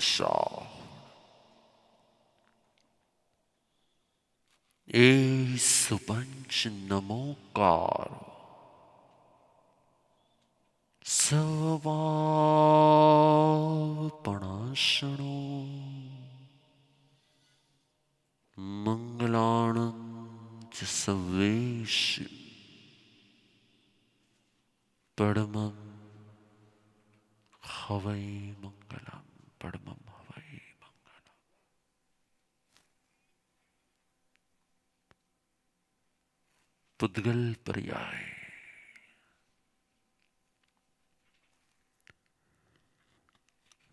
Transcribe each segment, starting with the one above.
દશા એ સુપંચ નમોકારો સવાપણાશણો મંગલાણં ચ સવેશ પરમં હવૈ મંગલમ પરમં હવૈ મંગલમ. પુદ્ગલ પર્યાય.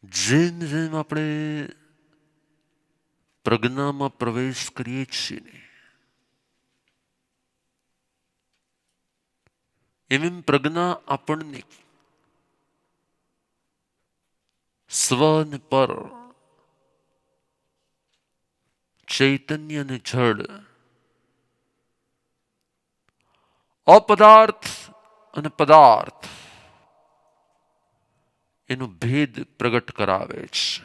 જેમ જેમ આપણે પ્રજ્ઞામાં પ્રવેશ કરીએ છીએ એમ એમ પ્રજ્ઞા આપણને સ્વ ને પર, ચૈતન્ય ને જડ, અપદાર્થ અને પદાર્થ એનો ભેદ પ્રગટ કરાવે છે.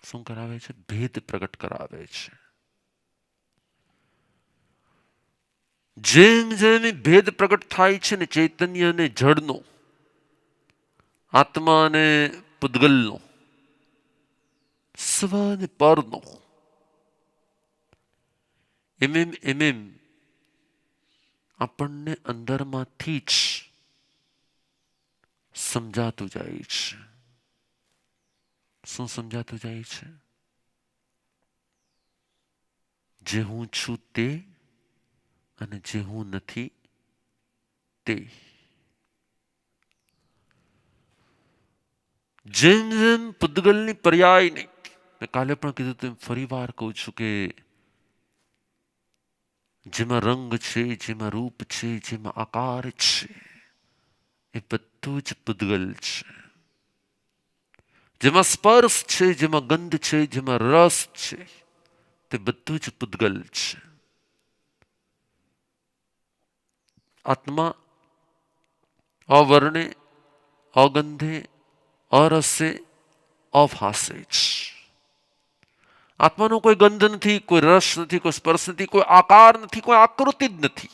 શું કરાવે છે? ભેદ પ્રગટ કરાવે છે. જેમ જેમ ભેદ પ્રગટ થાય છે ને ચૈતન્ય અને જડનો, આત્મા અને પૂદગલનો, સ્વ અને પરનો, એમ આપણને અંદરમાંથી જ સમજાતું જાય છે. શું સમજાતું જાય છે? જે હું છું તે અને જે હું નથી તે. જેમ જેમ પૂદગલની પર્યાયને, મેં કાલે પણ કીધું તેમ ફરી વાર કહું છું કે જેમાં રંગ છે, જેમાં રૂપ છે, જેમાં આકાર છે, એ બધું જ પૂદગલ છે. જેમાં સ્પર્શ છે, જેમાં ગંધ છે, જેમાં રસ છે, તે બધું જ પૂદગલ છે. આત્મા અવર્ણે, અગંધે, અરસે, અભાસે છે. આત્માનો કોઈ ગંધ નથી, કોઈ રસ નથી, કોઈ સ્પર્શ નથી, કોઈ આકાર નથી, કોઈ આકૃતિ જ નથી.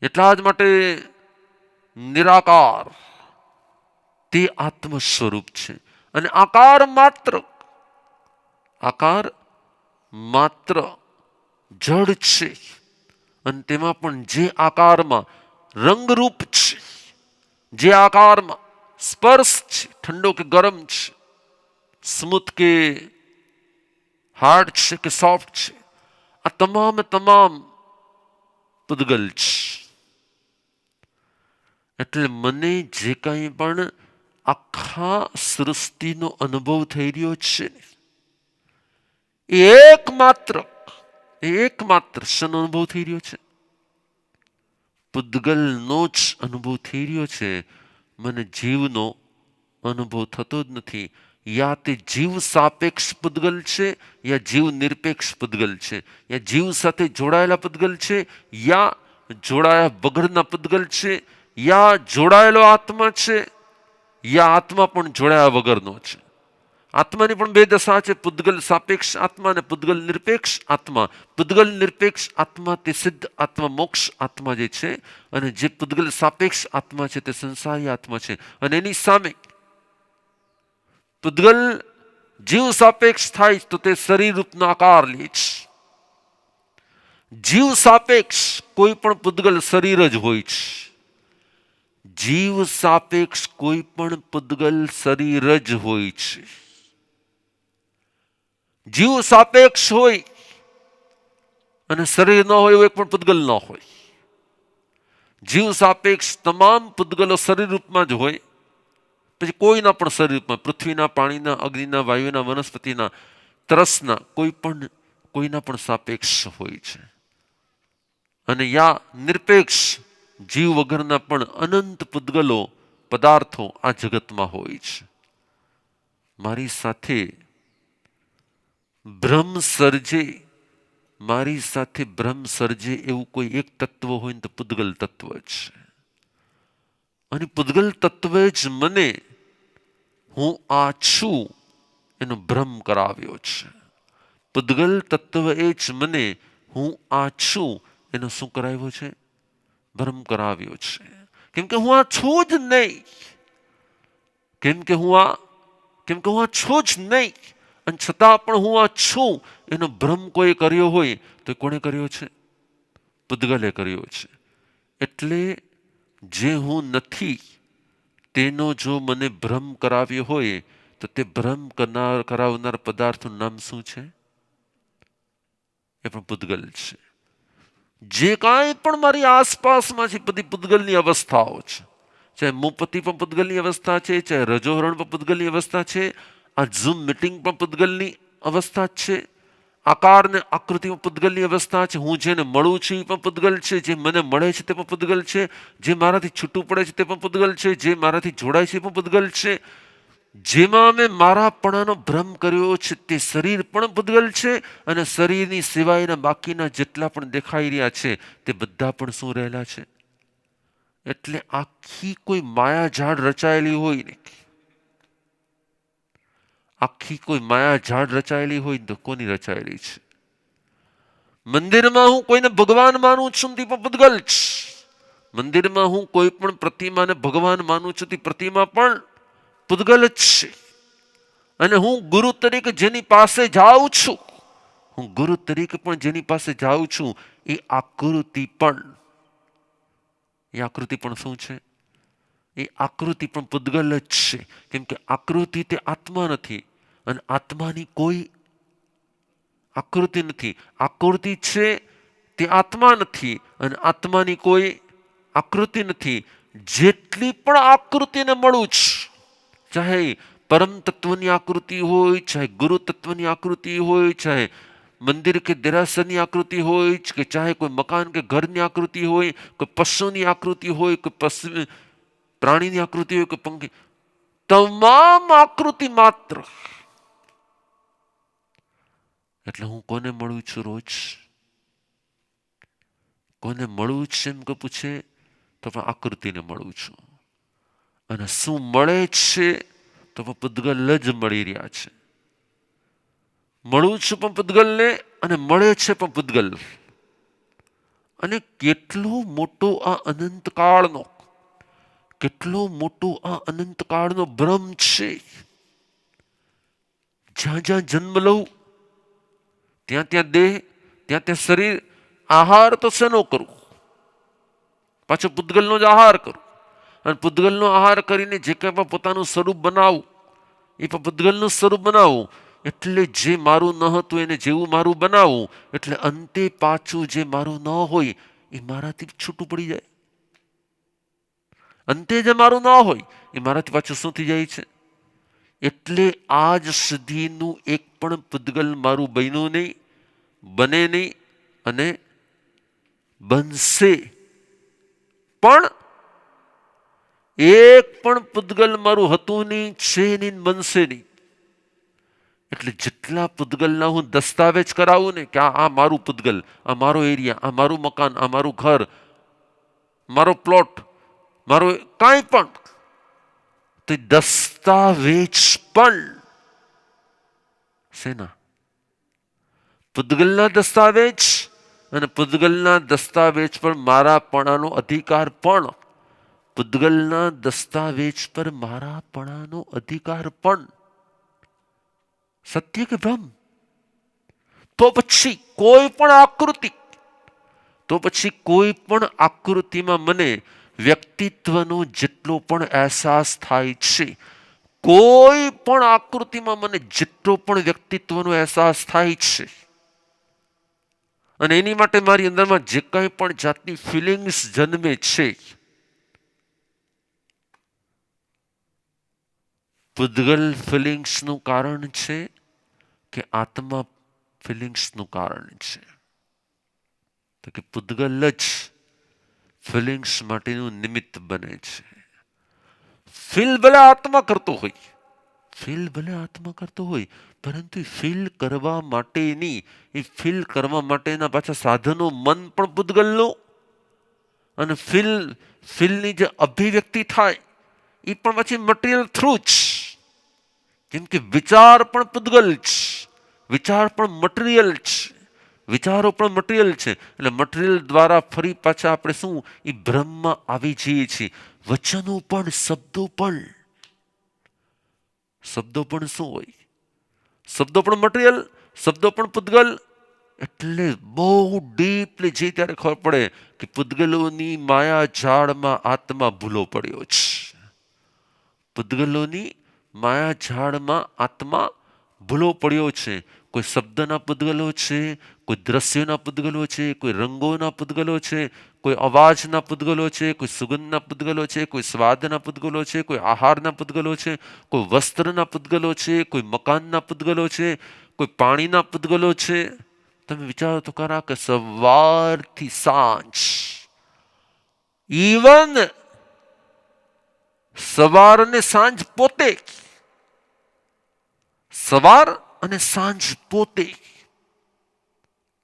એટલા જ માટે નિરાકાર તે આત્મ સ્વરૂપ છે. અને આકાર માત્ર જડ છે. અને તેમાં પણ જે આકારમાં રંગરૂપ છે, જે આકારમાં સ્પર્શ છે, ઠંડો કે ગરમ છે, સ્મૂથ કે હાર્ડ છે કે સોફ્ટ છે, આ તમામ પૂદગલ છે. એટલે મને જે કંઈ પણ આખા સૃષ્ટિનો અનુભવ થઈ રહ્યો છે એ એકમાત્ર શેનો અનુભવ થઈ રહ્યો છે? પૂદગલનો જ અનુભવ થઈ રહ્યો છે. મને જીવનો અનુભવ થતો જ નથી. યા તે જીવ સાપેક્ષ પૂદગલ છે, યા જીવ નિરપેક્ષ પૂદગલ છે, યા જીવ સાથે જોડાયેલા પૂદગલ છે, યા જોડાયા વગરના પૂદગલ છે, યા જોડાયેલો આત્મા છે, યા આત્મા પણ જોડાયા વગરનો છે. આત્માની પણ બે દશા છે, પૂદગલ સાપેક્ષ આત્મા અને પૂદગલ નિરપેક્ષ આત્મા. પૂદગલ નિરપેક્ષ આત્મા તે સિદ્ધ આત્મા, મોક્ષ આત્મા જે છે, અને જે પૂદગલ સાપેક્ષ આત્મા છે તે સંસારી આત્મા છે. અને એની સામે પૂદગલ જીવ સાપેક્ષ થાય તો તે શરીર રૂપનો આકાર લે છે. જીવ સાપેક્ષ કોઈ પણ પૂદગલ શરીર જ હોય છે. જીવ સાપેક્ષ કોઈ પણ પૂદગલ શરીર જ હોય છે. જીવ સાપેક્ષ હોય અને શરીર ન હોય એવું એક પણ પૂદગલ ન હોય. જીવ સાપેક્ષ તમામ પૂદગલો શરીર રૂપમાં જ હોય, પછી કોઈના પણ શરીર રૂપમાં, પૃથ્વીના, પાણીના, અગ્નિના, વાયુના, વનસ્પતિના, તરસના, કોઈના પણ સાપેક્ષ હોય છે. અને યા નિરપેક્ષ જીવ વગરના પણ અનંત પૂદગલો, પદાર્થો આ જગતમાં હોય છે. મારી સાથે ભ્રમ સર્જે એવું કોઈ એક તત્વ હોય ને તો પૂદગલ તત્વ છે. અને પૂદગલ તત્વ જ મને હું આ છું એનો ભ્રમ કરાવ્યો છે. પૂદગલ તત્વ એ જ મને હું આ છું એનો શું કરાવ્યો છે? ભ્રમ કરાવ્યો છે. કેમ કે હું આ છું જ નહીં. કેમ કે હું આ છું જ નહીં. અને છતાં પણ હું આ છું એનો ભ્રમ કોઈ કર્યો હોય તો કોણે કર્યો છે? પૂદગલે કર્યો છે. એટલે જે હું નથી તેનો જો મને ભ્રમ કરાવ્યો હોય તો તે ભ્રમ કરાવનાર પદાર્થનું નામ શું છે? એ પણ પૂદગલ છે. જે કાંઈ પણ મારી આસપાસમાં છે બધી પૂદગલની અવસ્થાઓ છે. ચાહે મુપતિ પણ પૂદગલની અવસ્થા છે, ચાહે રજોહરણ પણ પૂદગલની અવસ્થા છે, આ ઝૂમ મીટિંગ પણ પૂદગલની અવસ્થા છે, આકાર ને આકૃતિમાં પૂદગલની અવસ્થા છે, હું જેને મળું છું એ પણ પૂદગલ છે, જે મને મળે છે તે પણ પૂદગલ છે, જે મારાથી છૂટું પડે છે તે પણ પૂદગલ છે, જે મારાથી જોડાય છે એ પણ પૂદગલ છે, જેમાં મેં મારાપણાનો ભ્રમ કર્યો છે તે શરીર પણ પૂદગલ છે, અને શરીરની સિવાયના બાકીના જેટલા પણ દેખાઈ રહ્યા છે તે બધા પણ શું રહેલા છે? એટલે આખી કોઈ માયાજાળ રચાયેલી હોય ને, આખી કોઈ માયાજાળ રચાયેલી હોય તો કોની રચાયેલી છે? મંદિરમાં હું કોઈને ભગવાન માનું છું તે પણ પૂદગલ છે. મંદિરમાં હું કોઈ પણ પ્રતિમાને ભગવાન માનું છું તે પ્રતિમા પણ પૂદગલ જ છે. અને હું ગુરુ તરીકે જેની પાસે જાઉં છું, હું ગુરુ તરીકે પણ જેની પાસે જાઉં છું એ આકૃતિ પણ શું છે? એ આકૃતિ પણ પૂદગલ જ છે. કેમ કે આકૃતિ તે આત્મા નથી અને આત્માની કોઈ આકૃતિ નથી. આકૃતિ છે તે આત્મા નથી અને આત્માની કોઈ આકૃતિ નથી. જેટલી પણ આકૃતિને મળું છું, ચાહે પરમ તત્વની આકૃતિ હોય, ચાહે ગુરુ તત્વની આકૃતિ હોય, ચાહે મંદિર કે દેરાસરની આકૃતિ હોય, કે ચાહે કોઈ મકાન કે ઘરની આકૃતિ હોય, કોઈ પશુની આકૃતિ હોય, કોઈ પ્રાણીની આકૃતિ હોય, કોઈ પંખી, તમામ આકૃતિ માત્ર. એટલે હું કોને મળું છું રોજ? કોને મળું છે એમ કે પૂછે તો પણ આકૃતિને મળું છું. અને શું મળે છે તો પણ પૂદગલ જ મળી રહ્યા છે. મળું છું પણ પૂદગલને અને મળે છે પણ પૂદગલ. અને કેટલો મોટો આ અનંતકાળનો ભ્રમ છે. જ્યાં જ્યાં જન્મ લઉં ત્યાં ત્યાં દેહ, ત્યાં ત્યાં શરીર. આહાર તો શેનો કરું? પાછો પૂદગલનો જ આહાર કરું. અને પૂદગલનો આહાર કરીને જે કંઈ પણ પોતાનું સ્વરૂપ બનાવું એ પણ પૂદગલનું સ્વરૂપ બનાવું. એટલે જે મારું ન હતું એને જેવું મારું બનાવું. એટલે અંતે પાછું જે મારું ન હોય એ મારાથી છૂટું પડી જાય. અંતે જે મારું ન હોય એ મારાથી પાછું શું થઈ જાય છે? એટલે આજ સુધીનું એક પણ પૂદગલ મારું બન્યું નહીં, બને નહીં અને બનશે પણ. એક પણ પૂદગલ મારું હતું નહીં, છે નહીં, બનશે નહીં. એટલે જેટલા પૂદગલના હું દસ્તાવેજ કરાવું ને કે આ મારું પૂદગલ, આ મારો એરિયા, આ મારું મકાન, આ મારું ઘર, મારો પ્લોટ, મારો કાંઈ પણ, તો દસ્તાવેજ પણ શેના? પૂદગલના દસ્તાવેજ. અને પૂદગલના દસ્તાવેજ પર મારાપણાનો અધિકાર પણ. પૂદગલના દસ્તાવેજ પર મારાપણાનો અધિકાર પણ. સત્ય કે ભ્રમ? તો પછી કોઈ પણ આકૃતિમાં મને વ્યક્તિત્વનો જેટલો પણ અહેસાસ થાય છે, કોઈ પણ આકૃતિમાં મને જેટલો પણ વ્યક્તિત્વનો અહેસાસ થાય છે, અને એની માટે મારી અંદરમાં જે કંઈ પણ જાતની ફિલિંગ્સ જન્મે છે, પૂદગલ ફિલિંગ્સનું કારણ છે કે આત્મા ફિલિંગ્સનું કારણ છે? તો કે પૂદગલ જ ફિલિંગ્સ માટેનું નિમિત્ત બને છે. ફીલ ભલે આત્મા કરતો હોય, પરંતુ ફીલ કરવા માટેના પાછા સાધનો મન પણ પૂદગલનું, અને ફીલની જે અભિવ્યક્તિ થાય એ પણ પછી મટીરિયલ થ્રુ જ. કેમ કે વિચાર પણ પૂતગલ છે, વિચાર પણ મટીરિયલ છે, વિચારો પણ મટીરિયલ છે. એટલે મટીરિયલ દ્વારા ફરી પાછા આપણે શું એ ભ્રમમાં આવી જઈએ છીએ. વચનો પણ શબ્દો પણ શું હોય? શબ્દો પણ મટીરિયલ, શબ્દો પણ પૂતગલ. એટલે બહુ ડીપલી જે ત્યારે ખબર પડે કે પૂતગલોની માયા ઝાડમાં આત્મા ભૂલો પડ્યો છે. પૂતગલોની માયા ઝાડમાં આત્મા ભૂલો પડ્યો છે. કોઈ શબ્દના પૂતગલો છે, કોઈ દ્રશ્યોના પૂતગલો છે, કોઈ રંગોના પૂતગલો છે, કોઈ અવાજના પૂતગલો છે, કોઈ સુગંધના પૂતગલો છે, કોઈ સ્વાદના પૂતગલો છે, કોઈ આહારના પૂતગલો છે, કોઈ વસ્ત્રના પૂતગલો છે, કોઈ મકાનના પૂતગલો છે, કોઈ પાણીના પૂતગલો છે. તમે વિચારો તો ખરા કે સવારથી સાંજ, ઇવન સવાર અને સાંજ પોતે, સવાર અને સાંજ પોતે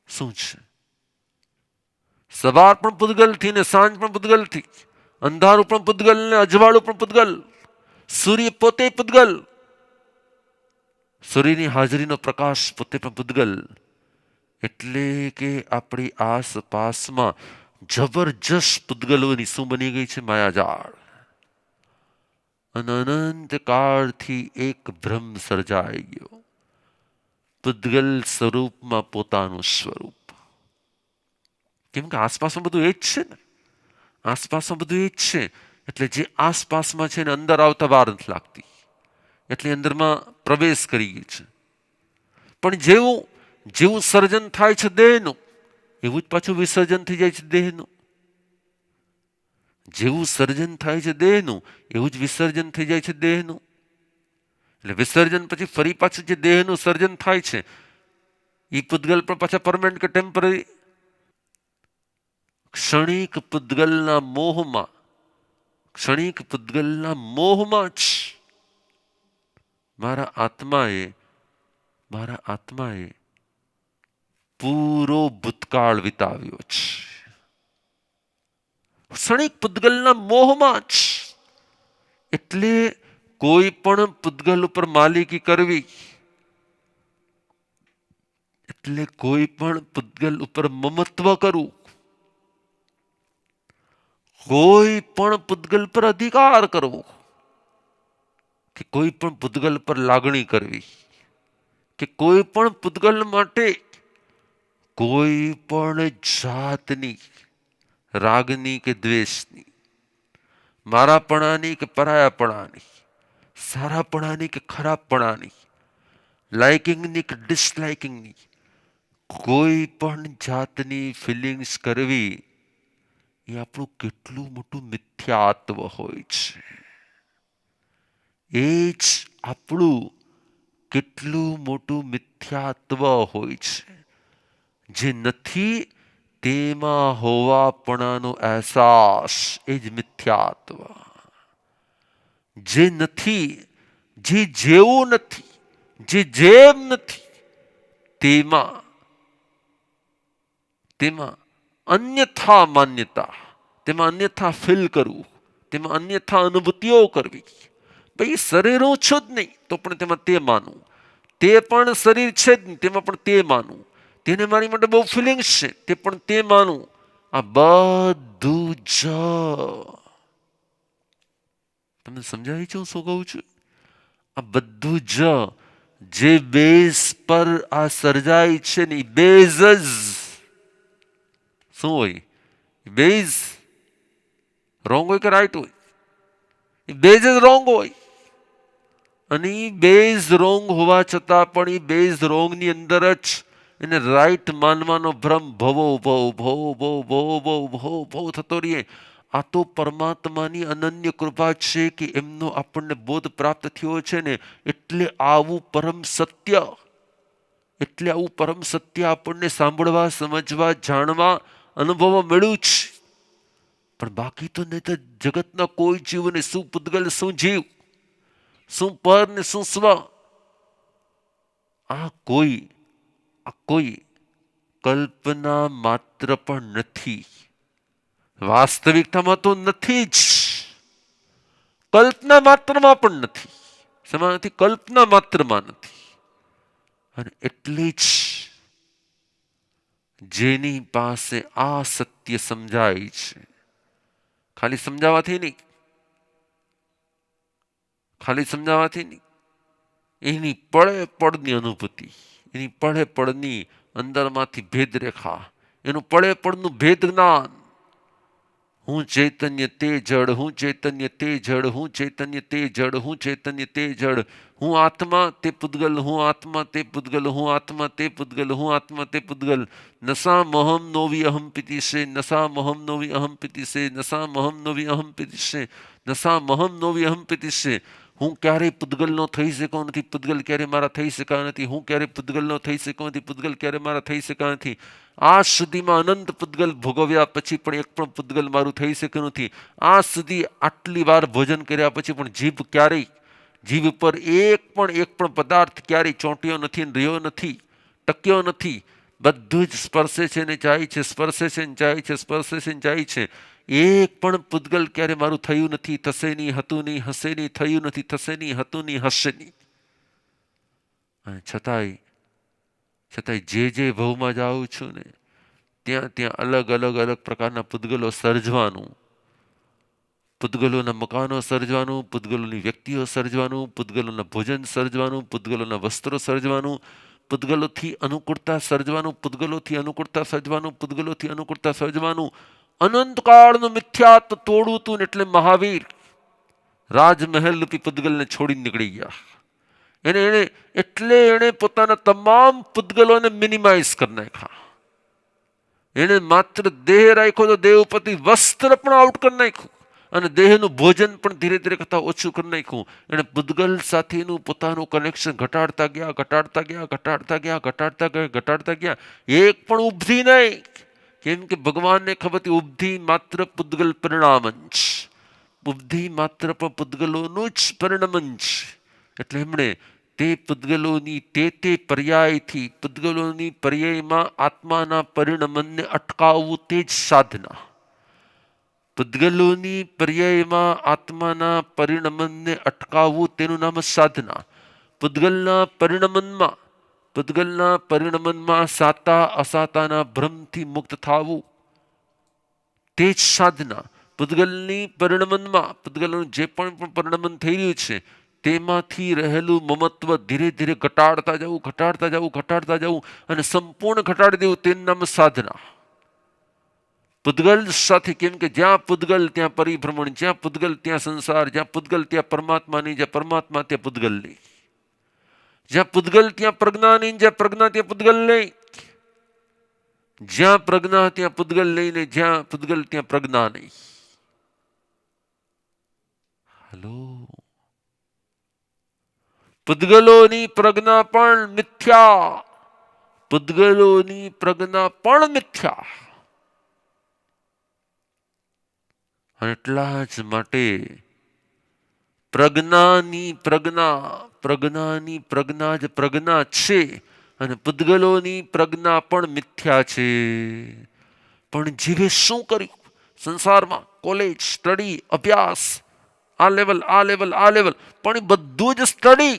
શું છે? સવાર પણ પૂતગલથી ને સાંજ પણ પૂતગલથી, અંધારું પણ પૂતગલ ને અજવાળું પણ પૂતગલ, સૂર્ય પોતે પૂતગલ, સૂર્યની હાજરીનો પ્રકાશ પોતે પણ પૂતગલ. એટલે કે આપણી આસપાસમાં જબરજસ્ત પૂતગલોની શું બની ગઈ છે? માયાજાળ. અને અનંત કાળથી એક ભ્રમ સર્જાઈ ગયો, પૂતગલ સ્વરૂપમાં પોતાનું સ્વરૂપ. કેમ કે આસપાસમાં બધું એ જ છે ને, આસપાસમાં બધું એ જ છે. એટલે જે આસપાસમાં છે ને અંદર આવતા વાર નથી લાગતી, એટલે અંદરમાં પ્રવેશ કરી ગઈ છે. પણ જેવું સર્જન થાય છે દેહનું, એવું જ પાછું વિસર્જન થઈ જાય છે દેહનું. જેવું સર્જન થાય છે દેહનું, એવું જ વિસર્જન થઈ જાય છે દેહનું. એટલે વિસર્જન પછી ફરી પાછું જે દેહનું સર્જન થાય છે એ પૂતગલ પણ પાછા પરમેનન્ટ કે ટેમ્પરરી? ક્ષણિક પૂતગલના મોહમાં, ક્ષણિક પૂતગલના મોહમાં જ મારા આત્માએ પૂરો ભૂતકાળ વિતાવ્યો છે. ક્ષણિક પૂતગલના મોહમાં જ. એટલે કોઈ પણ પૂતગલ ઉપર માલિકી કરવી, એટલે કોઈ પણ પૂતગલ ઉપર મમત્વ કરવું, કોઈ પણ પૂતગલ પર અધિકાર કરવો, કે કોઈ પણ પૂતગલ પર લાગણી કરવી, કે કોઈ પણ પૂતગલ માટે કોઈ પણ જાતની રાગની કે દ્વેષની, મારાપણાની કે પરાયાપણાની, સારાપણાની કે ખરાબપણાની, લાઇકિંગની કે ડિસલાઇકિંગની કોઈ પણ જાતની ફિલિંગ્સ કરવી, એ આપણું કેટલું મોટું મિથ્યાત્વ હોય છે. એ જ આપણું કેટલું મોટું મિથ્યાત્વ હોય છે. જે નથી તેમાં હોવાપણાનો અહેસાસ, એ જ મિથ્યાત્વ. જે નથી, જે જેવું નથી, જે જેમ નથી, તેમાં અન્યથા માન્યતા, તેમાં અન્યથા ફીલ કરવું, તેમાં અન્યથા અનુભૂતિઓ કરવી. ભાઈ શરીર હું છું જ નહીં તો પણ તેમાં તે માનવું, તે પણ શરીર છે જ નહીં તેમાં પણ તે માનવું, તેને મારી માટે બહુ ફિલિંગ્સ છે તે પણ તે માનવું. આ બધું જ તમને સમજાય છે હું શું કહું છું? આ બધું જ જે બેઝ પર આ સર્જાય છે ને, બેઝ શું હોય? બેઝ રોંગ હોય કે રાઈટ હોય? બેઝ જ રોંગ હોય. અને બેઝ રોંગ હોવા છતાં પણ એ બેઝ રોંગની અંદર જ એને રાઈટ માનવાનો ભ્રમ ભવો થતો રહીએ. આ તો પરમાત્માની અનન્ય કૃપા છે કે એમનો આપણને બોધ પ્રાપ્ત થયો છે ને, એટલે આવું પરમ સત્ય, આપણને સાંભળવા, સમજવા, જાણવા, અનુભવવા મળ્યું છે. પણ બાકી તો નહીં તો જગતના કોઈ જીવને શું પૂતગલ, શું જીવ, શું પર ને શું સ્વ, આ કોઈ કલ્પના માત્ર પણ નથી. વાસ્તવિકતામાં તો નથી જ, કલ્પના માત્રમાં પણ નથી. શેમાં નથી? કલ્પના માત્રમાં નથી. અને એટલે જ જેની પાસે આ સત્ય સમજાય છે, ખાલી સમજાવવાથી નહીં, ખાલી સમજાવવાથી નહીં, એની પળે પળની અનુભૂતિ, એની પળે પળની અંદરમાંથી ભેદરેખા, એનું પળે પળનું ભેદ જ્ઞાન. હું ચૈતન્ય તે જડ, હું ચૈતન્ય તે જડ, હું ચૈતન્ય તે જડ, હું ચૈતન્ય તે જડ, હું આત્મા તે પૂતગલ, હું આત્મા તે પૂતગલ, હું આત્મા તે પૂતગલ, હું આત્મા તે પૂતગલ. નસા મહમ નોવી અહમ પિતિશે, નસા મહમ નોવી અહમ પિતિશે, નસા મહમ નોવી અહમ પિતિશે, નસા મહમ નોવી અહમ પિતિશે. હું ક્યારેય પૂતગલનો થઈ શક્યો નથી, પૂતગલ ક્યારે મારા થઈ શક્યા નથી. હું ક્યારેય પૂતગલનો થઈ શક્યો નથી, પૂતગલ ક્યારે મારા થઈ શક્યા નથી. આજ સુધીમાં અનંત પૂતગલ ભોગવ્યા પછી પણ એક પણ પૂતગલ મારું થઈ શક્યું નથી. આજ સુધી આટલી વાર ભોજન કર્યા પછી પણ જીભ ક્યારેય, જીભ પર એક પણ પદાર્થ ક્યારેય ચોંટ્યો નથી, રહ્યો નથી, ટક્યો નથી. બધું જ સ્પર્શે છે ને જાય છે, સ્પર્શે છે ને જાય છે, સ્પર્શે છે ને જાય છે. એક પણ પૂતગલ ક્યારે મારું થયું નથી, થશે નહીં, હતું નહીં, હશે નહીં, થયું નથી, થશે નહીં, હતું નહીં, હશે નહીં. અને છતાંય જે ભવમાં જાઉં છું ને ત્યાં અલગ પ્રકારના પૂતગલો સર્જવાનું, પૂતગલોના મકાનો સર્જવાનું, પૂતગલોની વ્યક્તિઓ સર્જવાનું, પૂતગલોના ભોજન સર્જવાનું, પૂતગલોના વસ્ત્રો સર્જવાનું, પૂતગલોથી અનુકૂળતા સર્જવાનું, પૂતગલોથી અનુકૂળતા સર્જવાનું, પૂતગલોથી અનુકૂળતા સર્જવાનું. અનંતકાળનું મિથ્યાત્વ તોડવું તું ને એટલે મહાવીર રાજમહેલ રૂપી પૂતગલને છોડીને નીકળી ગયા. એણે પોતાના તમામ પૂતગલોને મિનિમાઇઝ કરી નાખ્યા. એણે માત્ર દેહ રાખ્યો તો દેહ ઉપરથી વસ્ત્ર પણ આઉટ કરી નાખ્યું અને દેહનું ભોજન પણ ધીરે ધીરે કરતા ઓછું કરી નાખ્યું. એણે પૂતગલ સાથેનું પોતાનું કનેક્શન ઘટાડતા ગયા, ઘટાડતા ગયા, ઘટાડતા ગયા, ઘટાડતા ગયા, ઘટાડતા ગયા. એક પણ ઉપધી નહીં, કેમ કે ભગવાનને ખબર હતી ઉપધી માત્ર પૂતગલ પરિણામ જ, ઉપધી માત્ર પણ પૂતગલોનું જ પરિણમન છે. એટલે એમણે તે પૂતગલોની તે પર્યાયથી, પૂતગલોની પર્યાયમાં આત્માના પરિણમનને અટકાવવું તે જ સાધના. પૂતગલોની પર્યાયમાં આત્માના પરિણમનને અટકાવવું તેનું નામ સાધના. પૂતગલના પરિણમનમાં સાતા અસાતાના ભ્રમથી મુક્ત થવું તે જ સાધના. પૂતગલની પરિણમનમાં, પૂતગલનું જે પણ પરિણમન થઈ રહ્યું છે તેમાંથી રહેલું મમત્વ ધીરે ધીરે ઘટાડતા જવું, ઘટાડતા જવું, ઘટાડતા જવું અને સંપૂર્ણ ઘટાડી દેવું તેનું નામ સાધના. પૂતગલ સાથે, કેમ કે જ્યાં પૂતગલ ત્યાં પરિભ્રમણ, જ્યાં પૂતગલ ત્યાં સંસાર, જ્યાં પૂતગલ ત્યાં પરમાત્મા નહીં, જ્યાં પરમાત્મા ત્યાં પૂતગલ નહીં, જ્યાં પૂતગલ ત્યાં પ્રજ્ઞા નહીં, જ્યાં પ્રજ્ઞા ત્યાં પૂતગલ નહીં, જ્યાં પ્રજ્ઞા ત્યાં પૂતગલ નહીં ને જ્યાં પૂતગલ ત્યાં પ્રજ્ઞા નહીં. હલો, પૂતગલોની પ્રજ્ઞા પણ મિથ્યા, પૂતગલોની પ્રજ્ઞા પણ મિથ્યા. અને એટલા જ માટે પ્રજ્ઞાની પ્રજ્ઞા જ પ્રજ્ઞા છે અને પૂતગલોની પ્રજ્ઞા પણ મિથ્યા છે. પણ જીવે શું કર્યું સંસારમાં? કોલેજ, સ્ટડી, અભ્યાસ, આ લેવલ, પણ બધું જ સ્ટડી.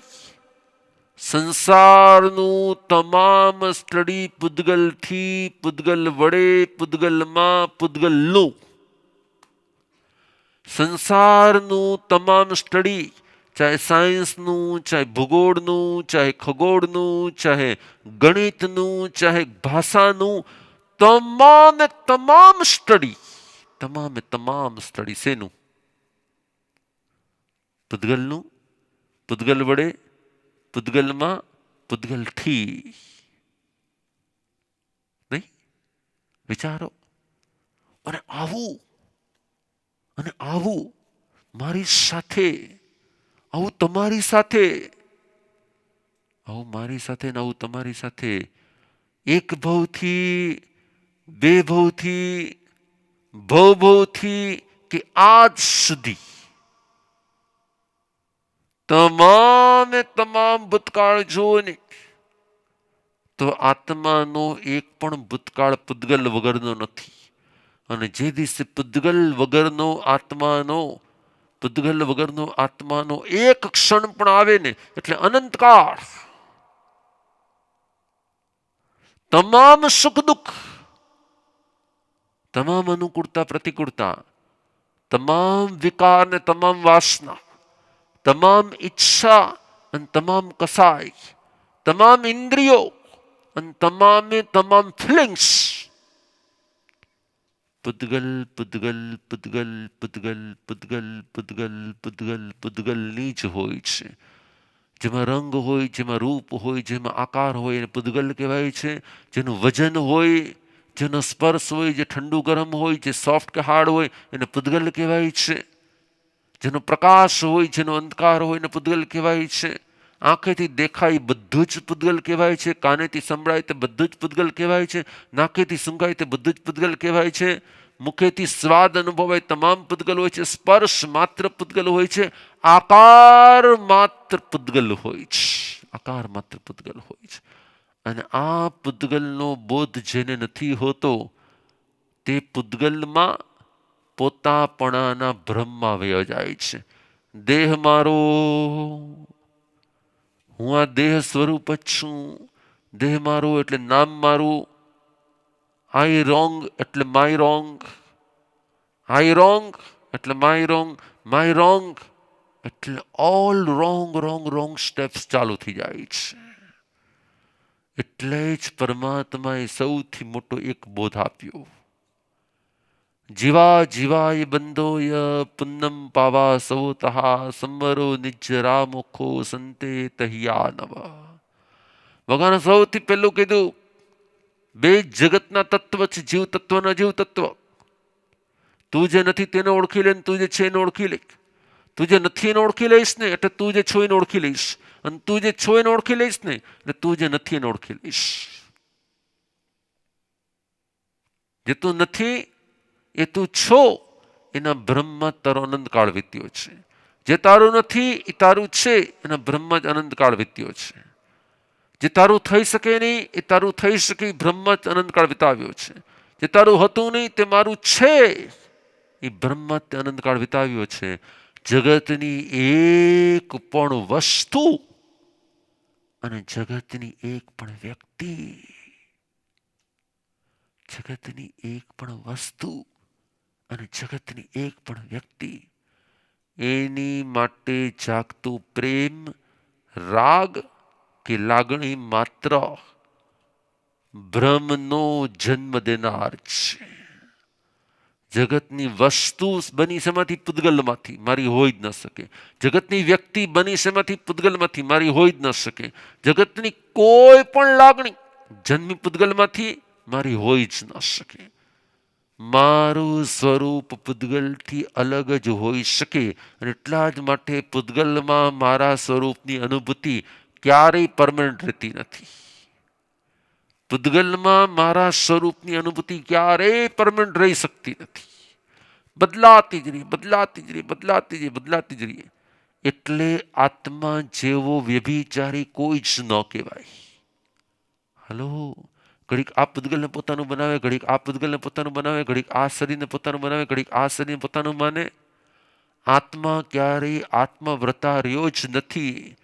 સંસારનું તમામ સ્ટડી પૂતગલથી, પૂતગલ વડે, પૂતગલમાં, પૂતગલનું. સંસારનું તમામ સ્ટડી, ચાહે સાયન્સનું, ચાહે ભૂગોળનું, ચાહે ખગોળનું, ચાહે ગણિતનું, ચાહે ભાષાનું, તમામ સ્ટડી શેનું? પૂતગલનું, પૂતગલ વડે, પૂતગલમાં, પૂતગલથી. નહીં? વિચારો. અને આવું મારી સાથે, આવું તમારી સાથે, આવું મારી સાથે ને આવું તમારી સાથે, એક ભવથી, બે ભવથી, ભવથી કે આજ સુધી તમામ ભૂતકાળ જુઓ ને તો આત્માનો એક પણ ભૂતકાળ પૂતગલ વગરનો નથી. અને જે દિવસે પૂતગલ વગરનો આત્માનો પૂતગલ વગરનો આત્માનો એક ક્ષણ પણ આવે ને એટલે અનંતકાળ તમામ સુખ દુઃખ, તમામ અનુકૂળતા પ્રતિકૂળતા, તમામ વિકાર ને તમામ વાસના, તમામ ઈચ્છા અને તમામ કસાય, તમામ ઇન્દ્રિયો અને તમામ ફિલિંગ્સ પૂતગલ પૂતગલ પૂતગલ પૂતગલ પૂતગલ પૂતગલ પૂતગલ પૂતગલની જ હોય છે. જેમાં રંગ હોય, જેમાં રૂપ હોય, જેમાં આકાર હોય એને પૂતગલ કહેવાય છે. જેનું વજન હોય, જેનો સ્પર્શ હોય, જે ઠંડુ ગરમ હોય, જે સોફ્ટ કે હાર્ડ હોય એને પૂતગલ કહેવાય છે. જેનો પ્રકાશ હોય, જેનો અંધકાર હોય એને પૂતગલ કહેવાય છે. આંખેથી દેખાય બધું જ પૂતગલ કહેવાય છે. કાનેથી સંભળાય તે બધું જ પૂતગલ કહેવાય છે. નાકેથી સૂંઘાય તે બધું જ પૂતગલ કહેવાય છે. મુખેથી સ્વાદ અનુભવાય તમામ પૂતગલ હોય છે. સ્પર્શ માત્ર પૂતગલ હોય છે. આકાર માત્ર પૂતગલ હોય છે. આકાર માત્ર પૂતગલ હોય છે. અને આ પૂતગલનો બોધ જેને નથી હોતો તે પૂતગલમાં પોતાપણાના ભ્રમમાં વયો જાય છે. દેહ મારો, હું આ દેહ સ્વરૂપ જ છું. દેહ મારો એટલે નામ મારું. આઈ રોંગ એટલે માય રોંગ. આઈ રોંગ એટલે માય રોંગ. માય રોંગ એટલે all wrong wrong wrong steps ચાલુ થઈ જાય છે. એટલે જ પરમાત્માએ સૌથી મોટો એક બોધ આપ્યો. જીવા જીવાય બંધોય પુન્નમ પાવા સૌતઃ સંવરો નિજ રામુખો સંતે તહિયા નવ. ભગવાને સૌથી પહેલું કીધું બે જગતના તત્વ છે, જીવ તત્વ અને અજીવ તત્વ. તું જે નથી તેને ઓળખી લે, તું જે છે એને ઓળખી લે. તું જે નથી એને ઓળખી લઈશ ને એટલે તું જે છો એને ઓળખી લઈશ. અને તું જે છો એને ઓળખી લઈશ ને એટલે તું જે નથી એને ઓળખી લઈશ. જે તું નથી એ તું છો એના બ્રહ્મમાં તારો અનંતકાળ વીત્યો છે. જે તારું નથી એ તારું છે એના બ્રહ્મમાં જ અનંતકાળ વીત્યો છે. જે તારું થઈ શકે નહીં એ તારું થઈ શકે બ્રહ્મમાં જ અનંતકાળ વિતાવ્યો છે. જે તારું હતું નહીં તે મારું છે એ બ્રહ્મમાં તે અનંતકાળ વિતાવ્યો છે. જગતની એક પણ વસ્તુ અને જગતની એક પણ વ્યક્તિ, જગતની એક પણ વસ્તુ અને જગતની એક પણ વ્યક્તિ એની માટે જાગતું પ્રેમ, રાગ કે લાગણી માત્ર ભ્રમનો જન્મ દેનાર છે. જગતની વસ્તુ બની શેમાંથી? પૂતગલમાંથી. મારી હોઈ જ ન શકે. જગતની વ્યક્તિ બની શેમાંથી? પૂતગલમાંથી. મારી હોઈ જ ન શકે. જગતની કોઈ પણ લાગણી જન્મી પૂતગલમાંથી, મારી હોઈ જ ન શકે. મારું સ્વરૂપ પૂતગલથી અલગ જ હોઈ શકે અને એટલા જ માટે પૂતગલમાં મારા સ્વરૂપની અનુભૂતિ ક્યારેય પરમનન્ટ રહેતી નથી. પૂતગલમાં મારા સ્વરૂપની અનુભૂતિ ક્યારેય પરમનન્ટ રહી શકતી નથી. બદલાતી જ રહી, બદલાતી જ રહી, બદલાતી જ રહી, બદલાતી જ રહી. એટલે આત્મા જેવો વ્યભિચારી કોઈ જ ન કહેવાય. હલો, ઘડીક આ પૂતગલને પોતાનું બનાવે, ઘડીક આ પૂતગલને પોતાનું બનાવે, ઘડીક આ શરીરને પોતાનું બનાવે, ઘડીક આ શરીરને પોતાનું માને. આત્મા ક્યારેય આત્મવ્રતા રહ્યો જ નથી.